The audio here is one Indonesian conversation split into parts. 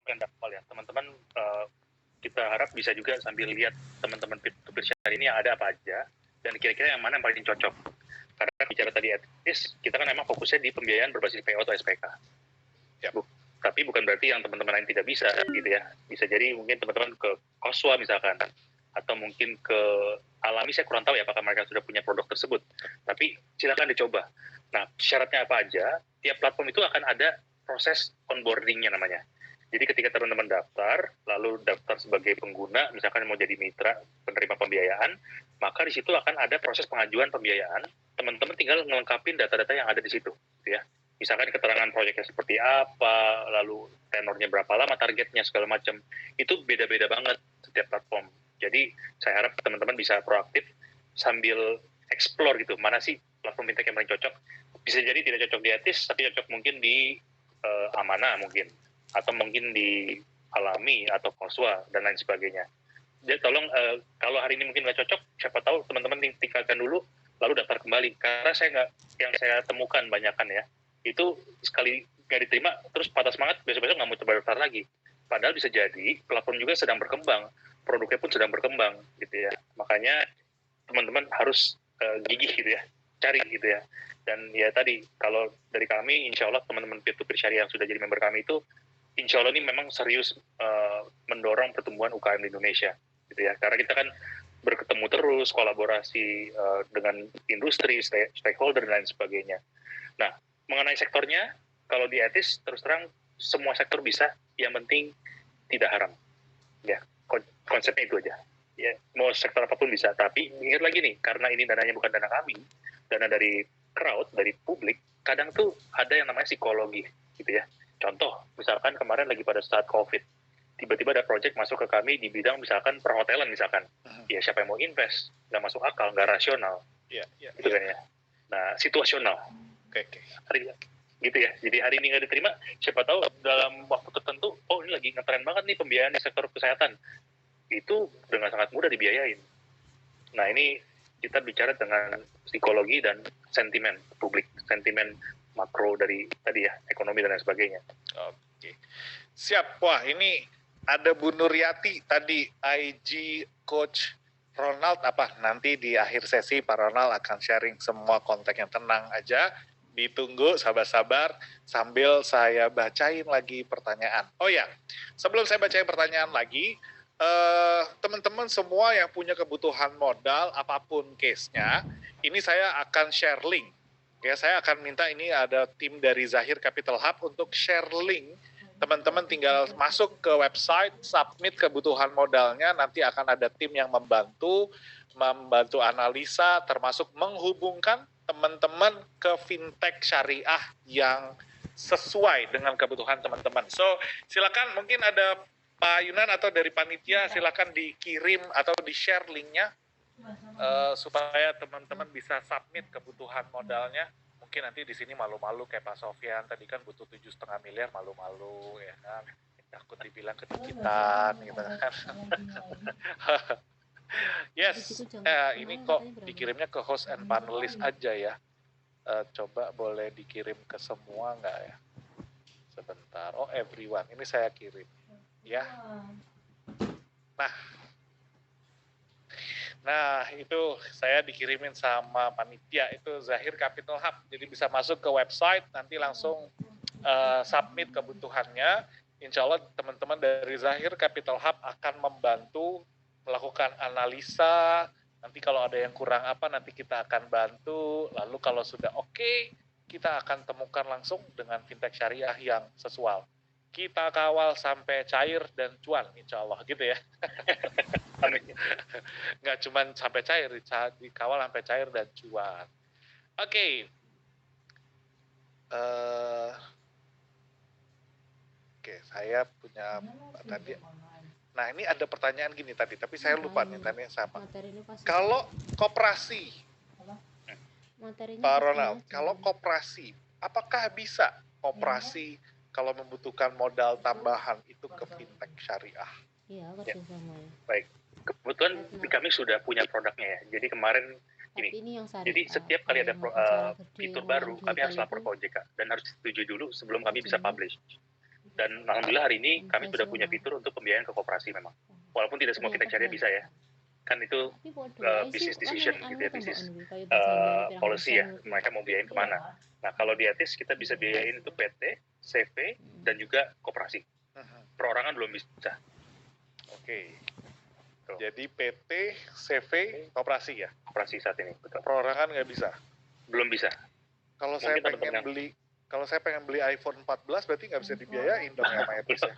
yang awal ya, teman-teman kita harap bisa juga sambil lihat teman-teman peer-to-peer share ini yang ada apa aja, dan kira-kira yang mana yang paling cocok. Karena bicara tadi etis, kita kan memang fokusnya di pembiayaan berbasis PO atau SPK. Ya, tapi bukan berarti yang teman-teman lain tidak bisa, gitu ya. Bisa jadi mungkin teman-teman ke Koswa misalkan, atau mungkin ke Alami, saya kurang tahu ya apakah mereka sudah punya produk tersebut. Tapi silakan dicoba. Nah, syaratnya apa aja, tiap platform itu akan ada proses onboarding-nya namanya. Jadi ketika teman-teman daftar, lalu daftar sebagai pengguna, misalkan mau jadi mitra penerima pembiayaan, maka di situ akan ada proses pengajuan pembiayaan. Teman-teman tinggal ngelengkapin data-data yang ada di situ, gitu ya. Misalkan keterangan proyeknya seperti apa, lalu tenornya berapa lama, targetnya segala macam. Itu beda-beda banget setiap platform. Jadi saya harap teman-teman bisa proaktif sambil explore gitu, mana sih platform fintech yang paling cocok. Bisa jadi tidak cocok di Etis, tapi cocok mungkin di Amanah mungkin, atau mungkin di Alami atau Koswa dan lain sebagainya. Jadi tolong kalau hari ini mungkin nggak cocok, siapa tahu teman-teman tinggalkan dulu lalu daftar kembali. Karena yang saya temukan banyakan ya, itu sekali nggak diterima terus patah semangat, besok-besok nggak mau coba daftar lagi. Padahal bisa jadi platform juga sedang berkembang, produknya pun sedang berkembang gitu ya. Makanya teman-teman harus gigih gitu ya, cari gitu ya. Dan ya tadi kalau dari kami, insya Allah teman-teman peer-to-peer syariah yang sudah jadi member kami itu insya Allah ini memang serius mendorong pertumbuhan UKM di Indonesia, gitu ya. Karena kita kan berketemu terus, kolaborasi dengan industri, stakeholder dan lain sebagainya. Nah, mengenai sektornya, kalau di Etis terus terang semua sektor bisa, yang penting tidak haram. Ya, konsepnya itu aja. Ya, mau sektor apapun bisa. Tapi ingat lagi nih, karena ini dananya bukan dana kami, dana dari crowd, dari publik, kadang tuh ada yang namanya psikologi, gitu ya. Contoh, misalkan kemarin lagi pada saat COVID, tiba-tiba ada project masuk ke kami di bidang misalkan perhotelan misalkan. Ya siapa yang mau invest? Nggak masuk akal, nggak rasional. Gitu kan ya. Nah, situasional. Oke. Gitu ya. Jadi hari ini nggak diterima, siapa tahu dalam waktu tertentu, oh ini lagi ngetren banget nih pembiayaan di sektor kesehatan. Itu dengan sangat mudah dibiayain. Nah, ini kita bicara dengan psikologi dan sentimen publik, sentimen makro dari tadi ya, ekonomi dan lain sebagainya. Oke. Siap. Wah, ini ada Bu Nuryati tadi, IG Coach Ronald apa? Nanti di akhir sesi Pak Ronald akan sharing semua kontaknya, tenang aja. Ditunggu, sabar-sabar, sambil saya bacain lagi pertanyaan. Oh ya, sebelum saya bacain pertanyaan lagi, teman-teman semua yang punya kebutuhan modal, apapun case-nya, ini saya akan share link. Ya, saya akan minta ini ada tim dari Zahir Capital Hub untuk share link. Teman-teman tinggal masuk ke website, submit kebutuhan modalnya, nanti akan ada tim yang membantu analisa, termasuk menghubungkan teman-teman ke fintech syariah yang sesuai dengan kebutuhan teman-teman. So, silakan mungkin ada Pak Yunan atau dari panitia, silakan dikirim atau di-share linknya supaya teman-teman bisa submit kebutuhan modalnya. Mungkin nanti di sini malu-malu kayak Pak Sofyan tadi kan butuh 7,5 miliar, malu-malu ya kan, takut dibilang kedikitan gitu kan. Yes, ini kok dikirimnya ke host and panelist aja ya. Coba boleh dikirim ke semua nggak ya? Sebentar. Oh, everyone. Ini saya kirim ya. Nah, itu saya dikirimin sama panitia, itu Zahir Capital Hub. Jadi bisa masuk ke website, nanti langsung submit kebutuhannya. Insya Allah teman-teman dari Zahir Capital Hub akan membantu melakukan analisa. Nanti kalau ada yang kurang apa, nanti kita akan bantu. Lalu kalau sudah oke, kita akan temukan langsung dengan fintech syariah yang sesuai. Kita kawal sampai cair dan cuan, insya Allah gitu ya. Nggak cuma sampai cair, dikawal sampai cair dan cuan. Oke. Oke, saya punya tadi. Nah, ini ada pertanyaan gini tadi, tapi saya lupa nih tadi sama. Kalau koperasi, Pak Ronald, kalau koperasi, apakah bisa koperasi kalau membutuhkan modal tambahan itu ke fintech syariah? Iya, kerjasama ya. Baik, kebetulan kami sudah punya produknya ya. Jadi kemarin gini, jadi setiap kali ada fitur baru, kami harus lapor ke OJK dan harus setuju dulu sebelum kami bisa publish. Dan alhamdulillah hari ini kami sudah punya fitur untuk pembiayaan ke koperasi memang. Walaupun tidak semua fintech syariah bisa ya. Kan itu business decision gitu ya, bisnis policy ya, mereka mau biayain kemana. Nah kalau di Etis kita bisa biayain itu PT, CV, dan juga koperasi. Perorangan belum bisa. Oke. Jadi PT, CV, koperasi ya? Koperasi saat ini, betul. Perorangan nggak bisa? Belum bisa. Kalau saya pengen beli iPhone 14 berarti nggak bisa dibiayain dong ya, Etis ya?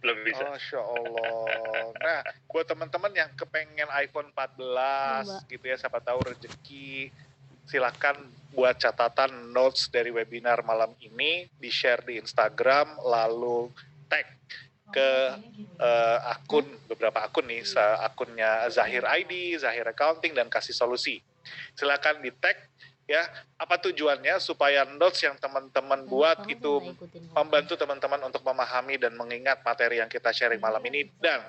Belum bisa. Masya Allah. Nah, buat teman-teman yang kepengen iPhone 14 gitu ya, siapa tahu rezeki, silakan buat catatan notes dari webinar malam ini, di-share di Instagram, lalu tag ke beberapa akun nih, akunnya Zahir ID, Zahir Accounting, dan Kasih Solusi. Silakan di tag ya, apa tujuannya supaya notes yang teman-teman buat itu membantu teman-teman untuk memahami dan mengingat materi yang kita sharing malam ini, dan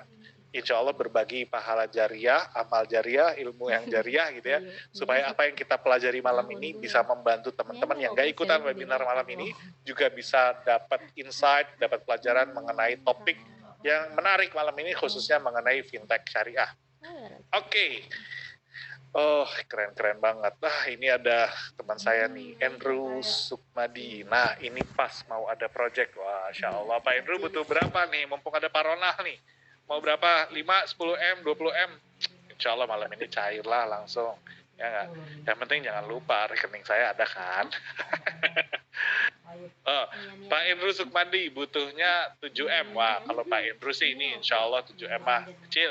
insya Allah berbagi pahala jariah, amal jariah, ilmu yang jariah gitu ya, supaya apa yang kita pelajari malam ini bisa membantu teman-teman yang gak ikutan webinar malam ini juga bisa dapat insight, dapat pelajaran mengenai topik yang menarik malam ini, khususnya mengenai fintech syariah. Oke. Oh, keren-keren banget. Nah, ini ada teman saya nih, Andrew Sukmadi. Nah, ini pas mau ada project. Wah, Insya Allah. Pak Andrew butuh berapa nih? Mumpung ada Pak Ronald nih. Mau berapa? 5, 10M, 20M? Insya Allah malam ini cair lah langsung. Ya nggak? Yang penting jangan lupa, rekening saya ada kan? Oh, Pak Indru Sukmadi butuhnya 7M. Wah, kalau Pak Indru sih ini insya Allah 7M mah kecil.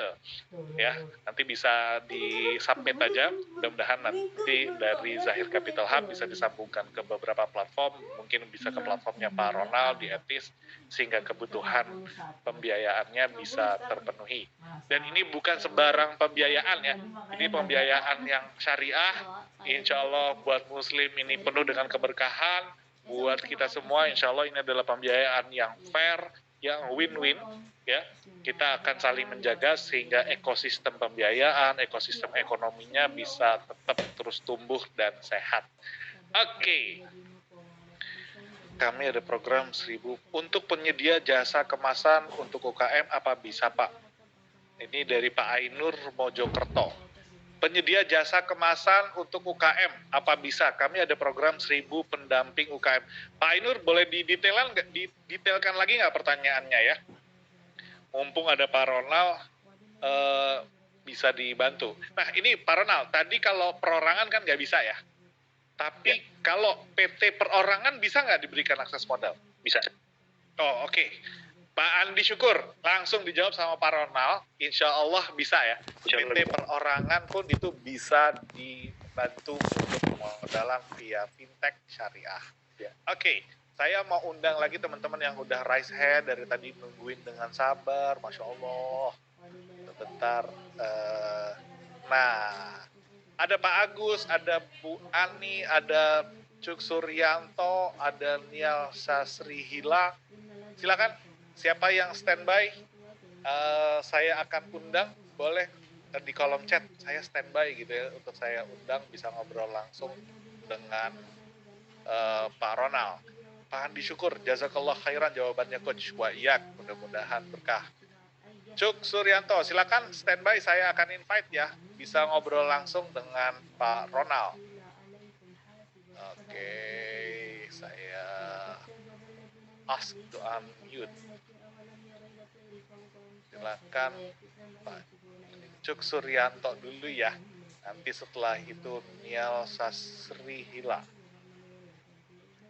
Ya, nanti bisa di-submit aja. Mudah-mudahan nanti dari Zahir Capital Hub bisa disambungkan ke beberapa platform. Mungkin bisa ke platformnya Pak Ronald di Etis, sehingga kebutuhan pembiayaannya bisa terpenuhi. Dan ini bukan sembarang pembiayaan ya. Ini pembiayaan yang syariah. Insya Allah buat Muslim ini penuh dengan keberkahan. Buat kita semua, insya Allah ini adalah pembiayaan yang fair, yang win-win, ya. Kita akan saling menjaga sehingga ekosistem pembiayaan, ekosistem ekonominya bisa tetap terus tumbuh dan sehat. Oke. Kami ada program 1000 untuk penyedia jasa kemasan untuk UKM, apa bisa Pak? Ini dari Pak Ainur Mojokerto. Penyedia jasa kemasan untuk UKM, apa bisa? Kami ada program 1000 pendamping UKM. Pak Ainur, boleh didetailkan lagi nggak pertanyaannya ya? Mumpung ada Pak Ronald, bisa dibantu. Nah ini Pak Ronald, tadi kalau perorangan kan nggak bisa ya? Tapi kalau PT perorangan bisa nggak diberikan akses modal? Bisa. Oh oke. Pak Andi Syukur, langsung dijawab sama Pak Ronald, insya Allah bisa ya. PT perorangan pun itu bisa dibantu untuk pemodalan via fintech syariah. Ya. Oke, saya mau undang lagi teman-teman yang udah raise hand dari tadi nungguin dengan sabar, Masya Allah. Sebentar. Nah, ada Pak Agus, ada Bu Ani, ada Cuk Suryanto, ada Nial Sasrihila. Silakan. Siapa yang standby, saya akan undang, boleh di kolom chat, saya standby gitu ya, untuk saya undang, bisa ngobrol langsung dengan Pak Ronald. Pak Andi Syukur, jazakallah khairan jawabannya Coach, wa iyak, mudah-mudahan berkah. Cuk Suryanto, silakan standby, saya akan invite ya, bisa ngobrol langsung dengan Pak Ronald. Oke, saya ask to unmute. Silakan Pak Cuk Suryanto dulu ya. Nanti setelah itu Nial Sasrihila.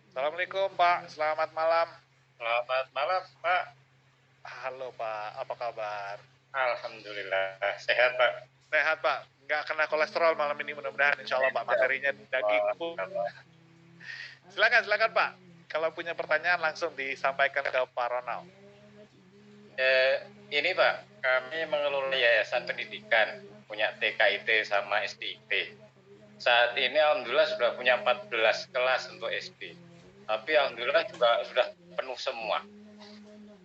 Assalamualaikum Pak, selamat malam. Selamat malam Pak. Halo Pak, apa kabar? Alhamdulillah, sehat Pak. Sehat Pak, nggak kena kolesterol malam ini mudah-mudahan, insya Allah Pak, materinya daging. Silakan Pak, kalau punya pertanyaan langsung disampaikan ke Pak Ronald. Ini Pak, kami mengelola yayasan pendidikan, punya TKIT sama SDIT. Saat ini alhamdulillah sudah punya 14 kelas untuk SD. Tapi alhamdulillah juga sudah penuh semua.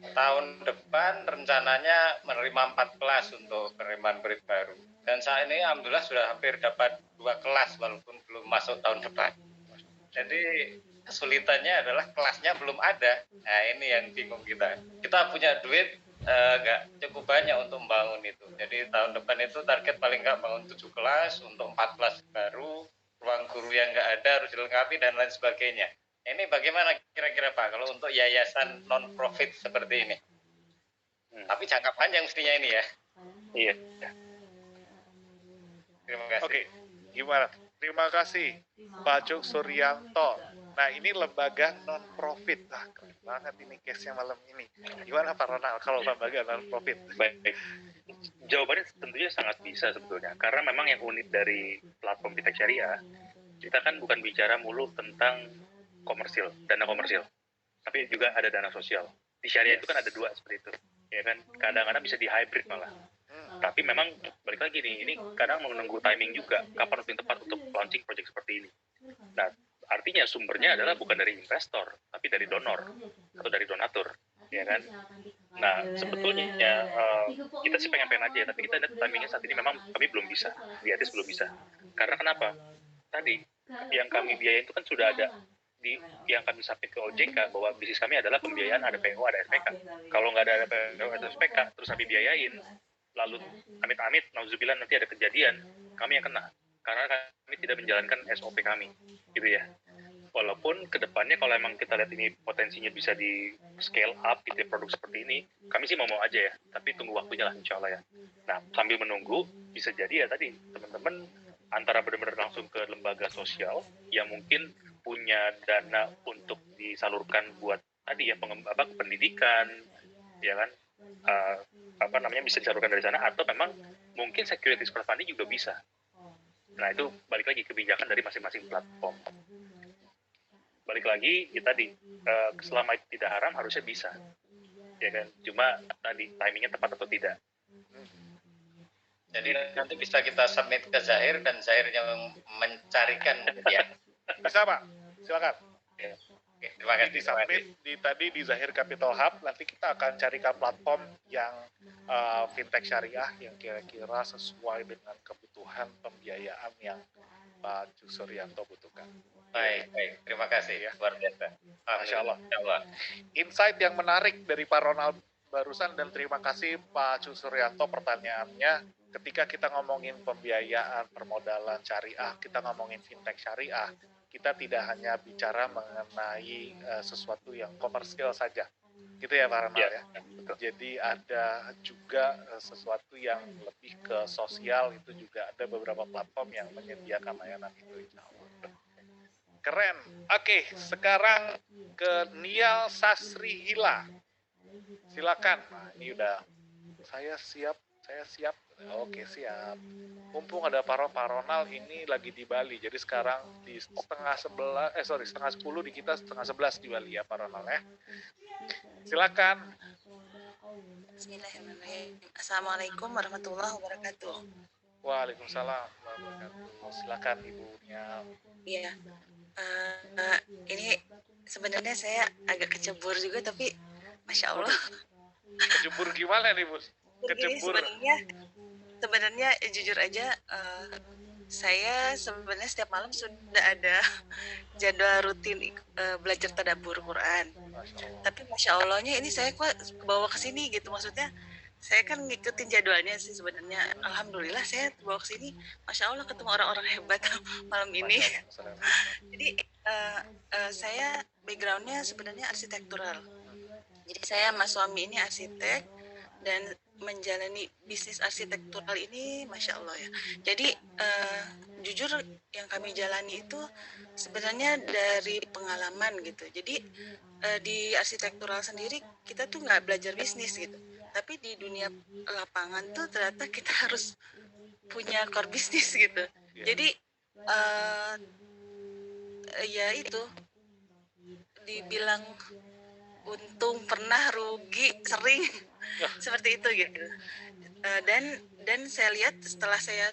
Tahun depan rencananya menerima 4 kelas untuk penerimaan murid baru. Dan saat ini alhamdulillah sudah hampir dapat 2 kelas walaupun belum masuk tahun depan. Jadi kesulitannya adalah kelasnya belum ada. Nah ini yang bingung kita. Kita punya duit nggak cukup banyak untuk membangun itu. Jadi tahun depan itu target paling nggak bangun 7 kelas, untuk 4 kelas baru, ruang guru yang nggak ada harus dilengkapi dan lain sebagainya. Ini bagaimana kira-kira Pak kalau untuk yayasan non-profit seperti ini? Tapi jangka panjang mestinya ini ya. Iya. Terima kasih. Oke, gimana? Terima kasih Pak Cuk Suryanto. Nah, ini lembaga non-profit. Ah, keren banget ini case-nya malam ini. Gimana Pak Ronald kalau lembaga non-profit? Baik. Jawabannya tentunya sangat bisa sebetulnya. Karena memang yang unik dari platform Fintech Syariah, kita kan bukan bicara mulu tentang komersil, dana komersil. Tapi juga ada dana sosial. Di syariah itu kan ada dua seperti itu. Ya kan, kadang-kadang bisa di hybrid malah. Tapi memang balik lagi nih, ini kadang menunggu timing juga kapan waktu yang tepat untuk launching project seperti ini. Nah, artinya sumbernya adalah bukan dari investor, tapi dari donor atau dari donatur, ya kan? Nah, sebetulnya kita sih pengen aja, tapi kita lihat timingnya saat ini memang kami belum bisa, di atas belum bisa. Karena kenapa? Tadi yang kami biayain itu kan sudah ada di yang kami sampaikan ke OJK bahwa bisnis kami adalah pembiayaan ada PO ada SPK. Kalau nggak ada PO atau SPK terus kami biayain, lalu amit-amit nauzubillah nanti ada kejadian, kami yang kena karena kami tidak menjalankan SOP kami, gitu ya. Walaupun kedepannya kalau emang kita lihat ini potensinya bisa di scale up gitu ya, produk seperti ini, kami sih mau aja ya, tapi tunggu waktunya lah insya Allah ya. Nah, sambil menunggu bisa jadi ya tadi teman-teman antara benar-benar langsung ke lembaga sosial yang mungkin punya dana untuk disalurkan buat tadi ya pendidikan, ya kan, bisa disalurkan dari sana, atau memang mungkin securities crowdfunding juga bisa. Nah itu balik lagi kebijakan dari masing-masing platform. Balik lagi ya tadi selama itu tidak haram harusnya bisa, ya kan. Cuma tadi timingnya tepat atau tidak. Jadi nanti bisa kita submit ke Zahir dan Zahirnya mencarikan ya. Bisa Pak, silakan. Ya. Oke, terima kasih. Disubmit tadi di Zahir Capital Hub, nanti kita akan carikan platform yang fintech syariah yang kira-kira sesuai dengan kebutuhan pembiayaan yang Pak Cuk Suryanto butuhkan. Baik. Terima kasih ya, luar biasa. Masya Allah. Insya Allah. Insight yang menarik dari Pak Ronald barusan, dan terima kasih Pak Cuk Suryanto pertanyaannya. Ketika kita ngomongin pembiayaan permodalan syariah, kita ngomongin fintech syariah, kita tidak hanya bicara mengenai sesuatu yang komersial saja, gitu ya Pak Ronald ya. Jadi ada juga sesuatu yang lebih ke sosial, itu juga ada beberapa platform yang menyediakan layanan itu, insya Allah. Keren. Oke, sekarang ke Nial Sasrihila. Silakan. Nah, ini udah saya siap. Oke, siap. Mumpung ada Pak Ronald ini lagi di Bali, jadi sekarang di setengah 10 di kita, setengah 11 di Bali ya Pak Ronald ya. Silakan. Bismillahirrahmanirrahim. Assalamualaikum warahmatullahi wabarakatuh. Waalaikumsalam warahmatullahi wabarakatuh. Silakan Ibunya. Iya. Ini sebenarnya saya agak kecebur juga, tapi masya Allah. Kecebur gimana nih Bu? Jadi sebenarnya jujur aja, saya sebenarnya setiap malam sudah ada jadwal rutin belajar tadabbur Quran. Tapi masya Allahnya ini saya kok bawa ke sini gitu, maksudnya saya kan ngikutin jadwalnya sih sebenarnya. Alhamdulillah saya bawa ke sini, masya Allah ketemu orang-orang hebat malam ini. Jadi saya backgroundnya sebenarnya arsitektural. Jadi saya sama suami ini arsitek dan menjalani bisnis arsitektural ini masya Allah ya. Jadi jujur yang kami jalani itu sebenarnya dari pengalaman gitu. Jadi di arsitektural sendiri kita tuh nggak belajar bisnis gitu, tapi di dunia lapangan tuh ternyata kita harus punya core bisnis gitu. Jadi ya itu dibilang untung pernah, rugi sering, seperti itu gitu. Dan saya lihat setelah saya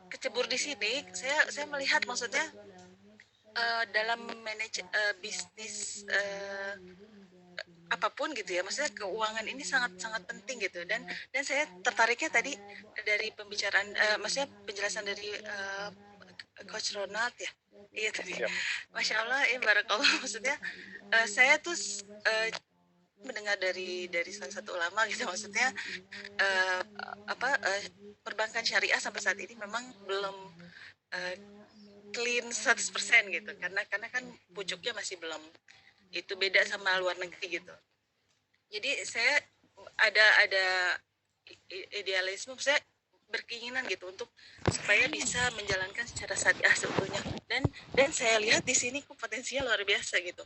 kecebur di sini, saya melihat maksudnya dalam manage bisnis apapun gitu ya, maksudnya keuangan ini sangat penting gitu. Dan saya tertariknya tadi dari pembicaraan, maksudnya penjelasan dari Coach Ronald ya. Iya tadi. Siap. Masya Allah, ya barakallah. Maksudnya saya tuh mendengar dari salah satu ulama gitu, maksudnya perbankan syariah sampai saat ini memang belum eh, clean 100% gitu, karena kan pucuknya masih belum, itu beda sama luar negeri gitu. Jadi saya ada idealisme, saya berkeinginan gitu untuk supaya bisa menjalankan secara syariah sebetulnya, dan saya lihat di sini potensinya luar biasa gitu.